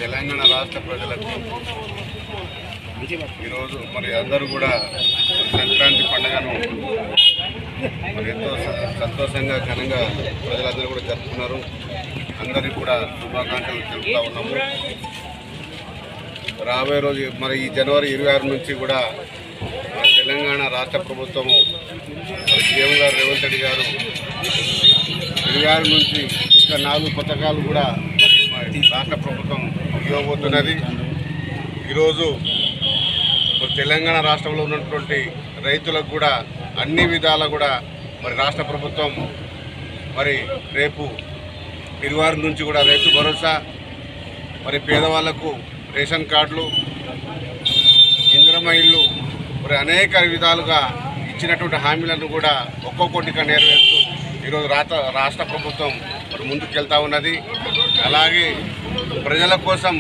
తెలంగాణ రాష్ట్ర ప్రజలకు ఈరోజు మరి అందరూ కూడా సంక్రాంతి పండుగను మరి ఎంతో సంతోషంగా ఘనంగా ప్రజలందరూ కూడా జరుపుకున్నారు. అందరికీ కూడా శుభాకాంక్షలు తెలుపుతూ ఉన్నాము. రాబోయే రోజు మరి ఈ జనవరి 26 నుంచి కూడా తెలంగాణ రాష్ట్ర ప్రభుత్వము సీఎం గారు రేవంత్ రెడ్డి గారు 26 నుంచి ఇంకా 4 పథకాలు కూడా మరి రాష్ట్ర ప్రభుత్వం ఇవ్వబోతున్నది. ఈరోజు తెలంగాణ రాష్ట్రంలో ఉన్నటువంటి రైతులకు కూడా అన్ని విధాలా కూడా మరి రాష్ట్ర ప్రభుత్వం మరి రేపు 26 నుంచి కూడా రైతు భరోసా, మరి పేదవాళ్లకు రేషన్ కార్డులు, ఇందిరమ్మ ఇళ్ళు, మరి అనేక విధాలుగా ఇచ్చినటువంటి హామీలను కూడా ఒక్కొక్కటిగా నెరవేరుస్తూ ఈరోజు రాష్ట్ర ప్రభుత్వం మరి ముందుకెళ్తా ఉన్నది. అలాగే ప్రజల కోసం,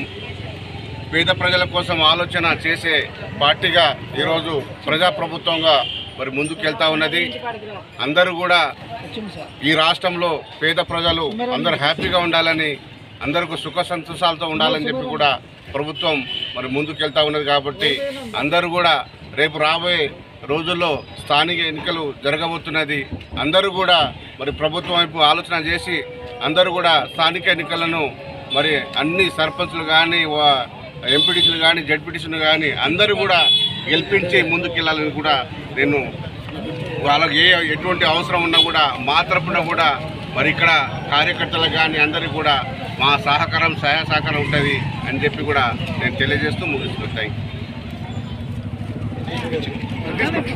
పేద ప్రజల కోసం ఆలోచన చేసే పార్టీగా ఈరోజు ప్రజాప్రభుత్వంగా మరి ముందుకెళ్తా ఉన్నది. అందరూ కూడా ఈ రాష్ట్రంలో పేద ప్రజలు అందరూ హ్యాపీగా ఉండాలని, అందరికీ సుఖ సంతోషాలతో ఉండాలని చెప్పి కూడా ప్రభుత్వం మరి ముందుకెళ్తా ఉన్నది. కాబట్టి అందరూ కూడా రేపు రాబోయే రోజుల్లో స్థానిక ఎన్నికలు జరగబోతున్నది. అందరూ కూడా మరి ప్రభుత్వం వైపు ఆలోచన చేసి అందరూ కూడా స్థానిక ఎన్నికలను మరి అన్ని సర్పంచ్లు కానీ, ఎంపీటీసీలు కానీ, జడ్పీటీసీలు కానీ అందరూ కూడా గెలిపించి ముందుకెళ్ళాలని కూడా నేను వాళ్ళకి ఎటువంటి అవసరం ఉన్నా కూడా మా తరపున కూడా మరి ఇక్కడ కార్యకర్తలకు కానీ అందరికీ కూడా మా సహకారం సహాయసహకారం ఉంటుంది అని చెప్పి కూడా నేను తెలియజేస్తూ ముగిస్తున్నాను. Thank you.